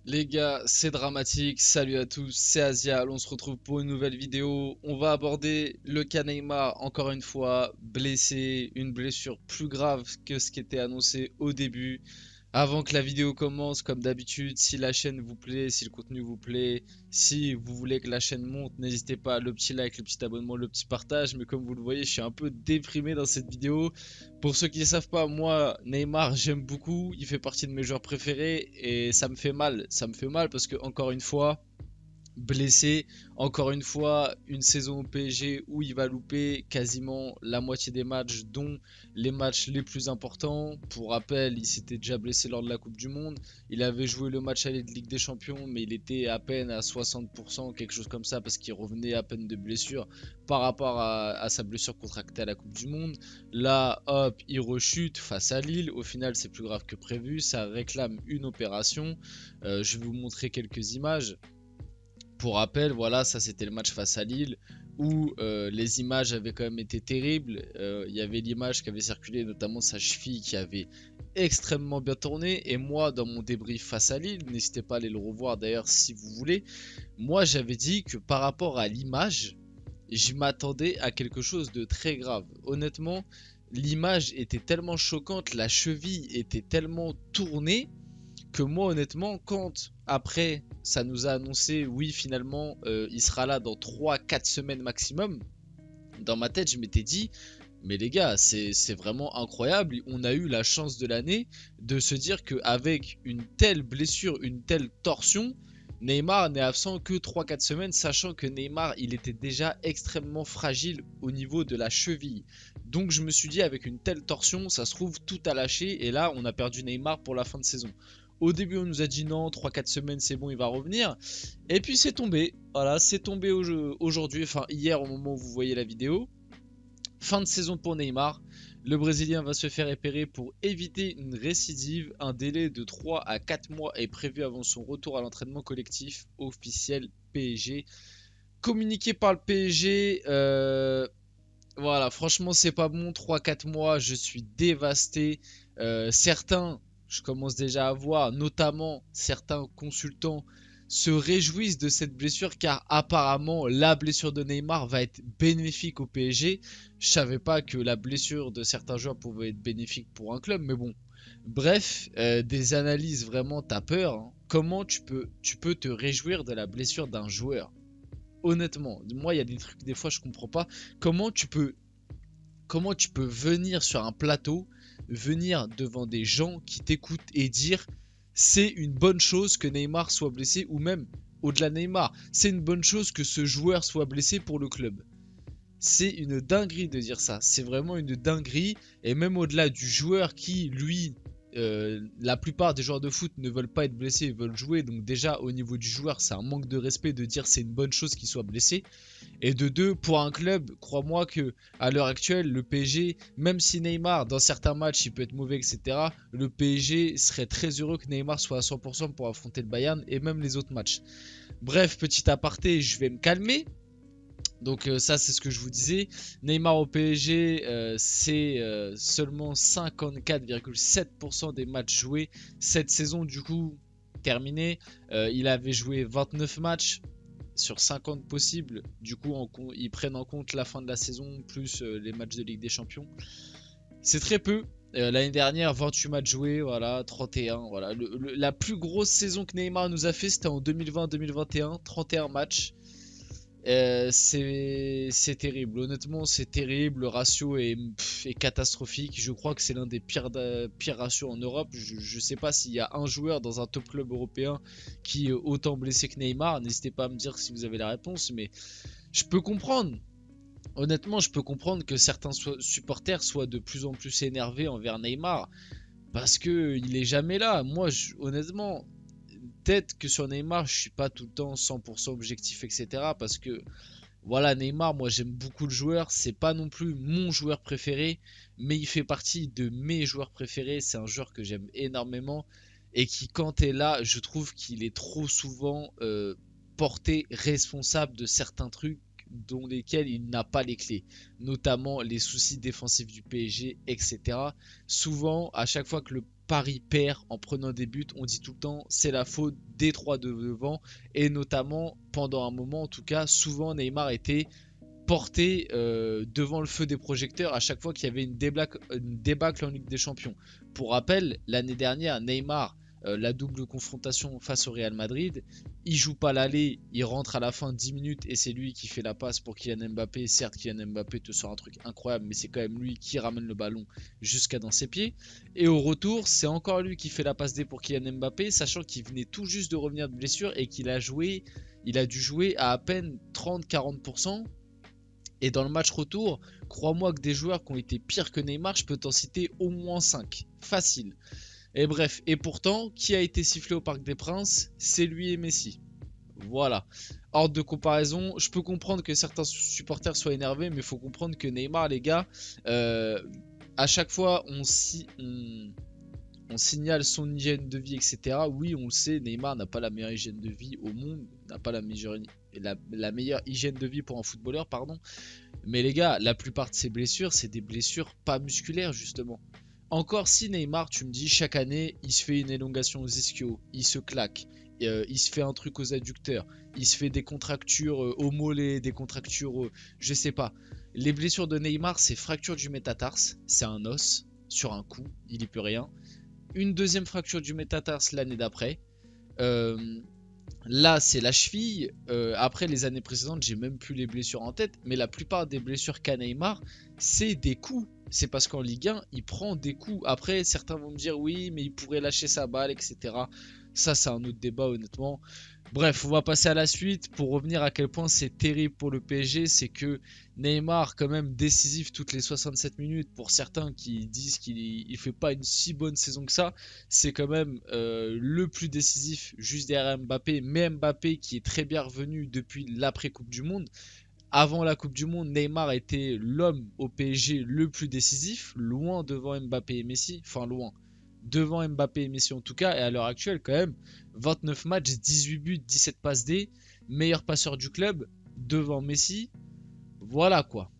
Les gars, c'est dramatique. Salut à tous, c'est Asial. On se retrouve pour une nouvelle vidéo. On va aborder le cas Neymar encore une fois, blessé, une blessure plus grave que ce qui était annoncé au début. Avant que la vidéo commence, comme d'habitude, si la chaîne vous plaît, si le contenu vous plaît, si vous voulez que la chaîne monte, n'hésitez pas, le petit like, le petit abonnement, le petit partage. Mais comme vous le voyez, je suis un peu déprimé dans cette vidéo. Pour ceux qui ne savent pas, moi, Neymar, j'aime beaucoup. Il fait partie de mes joueurs préférés et ça me fait mal. Ça me fait mal parce que, encore une fois, blessé. Encore une fois, une saison au PSG où il va louper quasiment la moitié des matchs, dont les matchs les plus importants. Pour rappel, il s'était déjà blessé lors de la Coupe du Monde. Il avait joué le match aller de Ligue des Champions, mais il était à peine à 60%, quelque chose comme ça, parce qu'il revenait à peine de blessure par rapport à sa blessure contractée à la Coupe du Monde. Là, hop, il rechute face à Lille. Au final, c'est plus grave que prévu. Ça réclame une opération. Je vais vous montrer quelques images. Pour rappel, voilà, ça c'était le match face à Lille où les images avaient quand même été terribles. Il y avait l'image qui avait circulé, notamment sa cheville qui avait extrêmement bien tourné. Et moi, dans mon débrief face à Lille, n'hésitez pas à aller le revoir d'ailleurs si vous voulez. Moi, j'avais dit que par rapport à l'image, je m'attendais à quelque chose de très grave. Honnêtement, l'image était tellement choquante, la cheville était tellement tournée que moi honnêtement quand après ça nous a annoncé oui finalement il sera là dans 3 4 semaines maximum, dans ma tête je m'étais dit mais les gars c'est vraiment incroyable, on a eu la chance de l'année de se dire qu'avec une telle blessure, une telle torsion, Neymar n'est absent que 3 4 semaines, sachant que Neymar il était déjà extrêmement fragile au niveau de la cheville. Donc je me suis dit avec une telle torsion ça se trouve tout a lâché et là on a perdu Neymar pour la fin de saison. Au début, on nous a dit non, 3 4 semaines, c'est bon, il va revenir. Et puis c'est tombé. Voilà, c'est tombé aujourd'hui, enfin hier au moment où vous voyez la vidéo. Fin de saison pour Neymar. Le Brésilien va se faire opérer pour éviter une récidive. Un délai de 3 à 4 mois est prévu avant son retour à l'entraînement collectif officiel PSG. Communiqué par le PSG, voilà, franchement, c'est pas bon. 3 4 mois, je suis dévasté. Certains, je commence déjà à voir, notamment certains consultants, se réjouissent de cette blessure car apparemment la blessure de Neymar va être bénéfique au PSG. Je savais pas que la blessure de certains joueurs pouvait être bénéfique pour un club, mais bon. Bref, des analyses vraiment, t'as peur, hein. Comment tu peux te réjouir de la blessure d'un joueur? Honnêtement, moi il y a des trucs des fois je comprends pas. Comment tu peux comment tu peux venir sur un plateau, venir devant des gens qui t'écoutent et dire c'est une bonne chose que Neymar soit blessé ou même au-delà de Neymar, c'est une bonne chose que ce joueur soit blessé pour le club. C'est une dinguerie de dire ça, c'est vraiment une dinguerie et même au-delà du joueur qui lui la plupart des joueurs de foot ne veulent pas être blessés, ils veulent jouer. Donc déjà au niveau du joueur, c'est un manque de respect de dire c'est une bonne chose qu'il soit blessé. Et de deux, pour un club, crois-moi que à l'heure actuelle, le PSG, même si Neymar, dans certains matchs, il peut être mauvais, etc., le PSG serait très heureux que Neymar soit à 100% pour affronter le Bayern et même les autres matchs. Bref, petit aparté, je vais me calmer. Donc ça c'est ce que je vous disais. Neymar au PSG, c'est seulement 54,7% des matchs joués. Cette saison du coup terminée. Il avait joué 29 matchs sur 50 possibles. Du coup ils prennent en compte la fin de la saison plus les matchs de Ligue des Champions. C'est très peu. L'année dernière, 28 matchs joués, voilà, 31. Voilà. La plus grosse saison que Neymar nous a fait, c'était en 2020-2021, 31 matchs. C'est terrible, honnêtement c'est terrible, le ratio est catastrophique, je crois que c'est l'un des pires ratios en Europe, je sais pas s'il y a un joueur dans un top club européen qui est autant blessé que Neymar, n'hésitez pas à me dire si vous avez la réponse, mais je peux comprendre, honnêtement je peux comprendre que certains supporters soient de plus en plus énervés envers Neymar, parce que il est jamais là, moi honnêtement, peut-être que sur Neymar je suis pas tout le temps 100% objectif etc, parce que voilà, Neymar, moi j'aime beaucoup le joueur, c'est pas non plus mon joueur préféré, mais il fait partie de mes joueurs préférés, c'est un joueur que j'aime énormément et qui quand est là, je trouve qu'il est trop souvent porté responsable de certains trucs dont lesquels il n'a pas les clés, notamment les soucis défensifs du PSG, etc. Souvent, à chaque fois que le Paris perd en prenant des buts, on dit tout le temps c'est la faute des trois de devant, et notamment pendant un moment en tout cas, souvent Neymar était porté devant le feu des projecteurs à chaque fois qu'il y avait une débâcle en Ligue des Champions. Pour rappel, l'année dernière, Neymar, la double confrontation face au Real Madrid, il joue pas l'aller, il rentre à la fin 10 minutes et c'est lui qui fait la passe pour Kylian Mbappé. Certes, Kylian Mbappé te sort un truc incroyable, mais c'est quand même lui qui ramène le ballon jusqu'à dans ses pieds. Et au retour, c'est encore lui qui fait la passe D pour Kylian Mbappé, sachant qu'il venait tout juste de revenir de blessure et qu'il a joué, il a dû jouer à peine 30-40%. Et dans le match retour, crois-moi que des joueurs qui ont été pires que Neymar, je peux t'en citer au moins 5. Facile. Et bref, et pourtant, qui a été sifflé au Parc des Princes? C'est lui et Messi. Voilà. Hors de comparaison, je peux comprendre que certains supporters soient énervés, mais il faut comprendre que Neymar, les gars, à chaque fois, on signale son hygiène de vie, etc. Oui, on le sait, Neymar n'a pas la meilleure hygiène de vie au monde, n'a pas la meilleure hygiène de vie pour un footballeur, pardon. Mais les gars, la plupart de ses blessures, c'est des blessures pas musculaires, justement. Encore si Neymar, tu me dis, chaque année, il se fait une élongation aux ischios, il se claque, il se fait un truc aux adducteurs, il se fait des contractures au mollet, des contractures, je sais pas. Les blessures de Neymar, c'est fracture du métatarse, c'est un os sur un coup, il y peut rien. Une deuxième fracture du métatarse l'année d'après. Là, c'est la cheville. Après, les années précédentes, j'ai même plus les blessures en tête. Mais la plupart des blessures qu'a Neymar, c'est des coups. C'est parce qu'en Ligue 1, il prend des coups. Après, certains vont me dire oui, mais il pourrait lâcher sa balle, etc. Ça, c'est un autre débat, honnêtement. Bref, on va passer à la suite. Pour revenir à quel point c'est terrible pour le PSG, c'est que Neymar, quand même décisif toutes les 67 minutes, pour certains qui disent qu'il ne fait pas une si bonne saison que ça, c'est quand même le plus décisif juste derrière Mbappé, mais Mbappé qui est très bien revenu depuis l'après-Coupe du Monde. Avant la Coupe du Monde, Neymar était l'homme au PSG le plus décisif, loin devant Mbappé et Messi, enfin loin, devant Mbappé et Messi en tout cas, et à l'heure actuelle quand même, 29 matchs, 18 buts, 17 passes D, meilleur passeur du club, devant Messi, voilà quoi.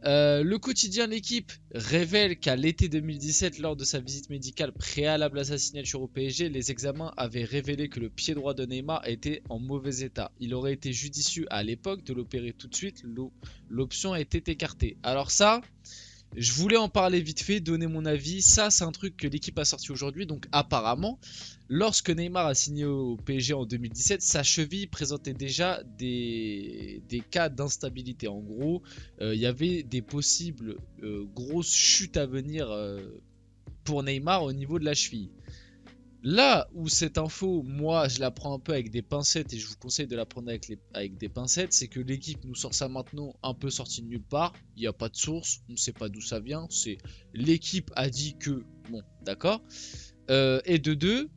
Le quotidien L'équipe révèle qu'à l'été 2017, lors de sa visite médicale préalable à sa signature au PSG, les examens avaient révélé que le pied droit de Neymar était en mauvais état. Il aurait été judicieux à l'époque de l'opérer tout de suite, l'option a été écartée. Alors ça, je voulais en parler vite fait, donner mon avis. Ça, c'est un truc que l'équipe a sorti aujourd'hui. Donc apparemment, lorsque Neymar a signé au PSG en 2017, sa cheville présentait déjà des cas d'instabilité. En gros, il y avait des possibles grosses chutes à venir pour Neymar au niveau de la cheville. Là où cette info, moi, je la prends un peu avec des pincettes et je vous conseille de la prendre avec des pincettes, c'est que l'équipe nous sort ça maintenant un peu sorti de nulle part. Il n'y a pas de source, on ne sait pas d'où ça vient. C'est l'équipe a dit que, bon, d'accord. Et de deux,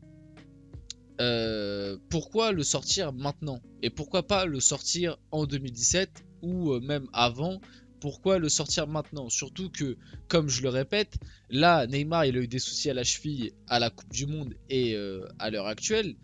pourquoi le sortir maintenant? Et pourquoi pas le sortir en 2017 ou même avant? Pourquoi le sortir maintenant? Surtout que, comme je le répète, là, Neymar, il a eu des soucis à la cheville à la Coupe du Monde et à l'heure actuelle.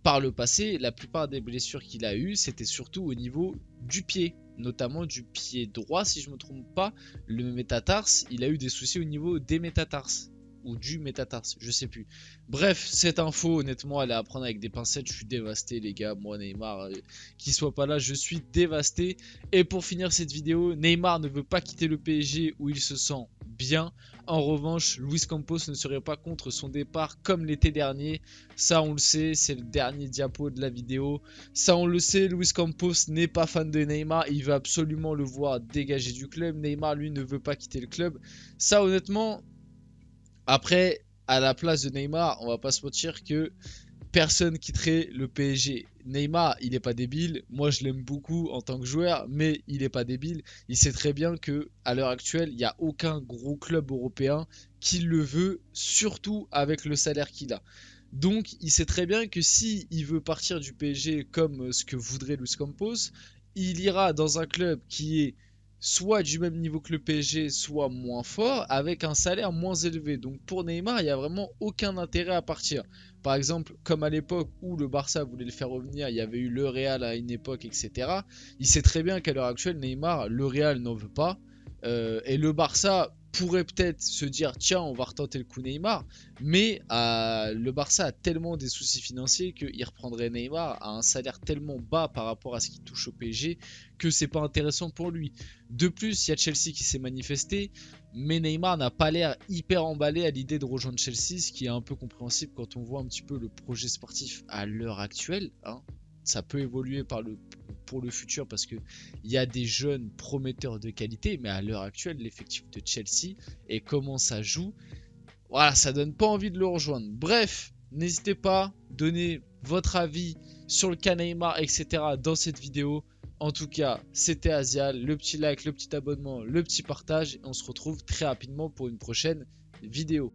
Par le passé, la plupart des blessures qu'il a eues, c'était surtout au niveau du pied, notamment du pied droit, si je ne me trompe pas. Le métatarse, il a eu des soucis au niveau des métatarses. Ou du métatarse, je sais plus. Bref, cette info, honnêtement, elle est à prendre avec des pincettes. Je suis dévasté, les gars. Moi, Neymar, qu'il soit pas là, je suis dévasté. Et pour finir cette vidéo, Neymar ne veut pas quitter le PSG où il se sent bien. En revanche, Luis Campos ne serait pas contre son départ comme l'été dernier. Ça, on le sait, c'est le dernier diapo de la vidéo. Ça, on le sait, Luis Campos n'est pas fan de Neymar. Il veut absolument le voir dégager du club. Neymar, lui, ne veut pas quitter le club. Ça, honnêtement... Après, à la place de Neymar, on va pas se mentir que personne quitterait le PSG. Neymar, il est pas débile. Moi, je l'aime beaucoup en tant que joueur, mais il est pas débile. Il sait très bien que à l'heure actuelle, il n'y a aucun gros club européen qui le veut, surtout avec le salaire qu'il a. Donc, il sait très bien que si il veut partir du PSG comme ce que voudrait Luis Campos, il ira dans un club qui est soit du même niveau que le PSG, soit moins fort, avec un salaire moins élevé. Donc pour Neymar, il n'y a vraiment aucun intérêt à partir. Par exemple, comme à l'époque où le Barça voulait le faire revenir, il y avait eu le Real à une époque, etc. Il sait très bien qu'à l'heure actuelle, Neymar, le Real n'en veut pas. Et le Barça, pourrait peut-être se dire tiens, on va retenter le coup Neymar, mais le Barça a tellement des soucis financiers qu'il reprendrait Neymar à un salaire tellement bas par rapport à ce qu'il touche au PSG que c'est pas intéressant pour lui. De plus, il y a Chelsea qui s'est manifesté, mais Neymar n'a pas l'air hyper emballé à l'idée de rejoindre Chelsea, ce qui est un peu compréhensible quand on voit un petit peu le projet sportif à l'heure actuelle, hein. Ça peut évoluer pour le futur parce qu'il y a des jeunes prometteurs de qualité, mais à l'heure actuelle, l'effectif de Chelsea et comment ça joue, voilà, ça donne pas envie de le rejoindre. Bref, n'hésitez pas, donnez votre avis sur le cas Neymar, etc. dans cette vidéo. En tout cas, c'était Asial, le petit like, le petit abonnement, le petit partage. Et on se retrouve très rapidement pour une prochaine vidéo.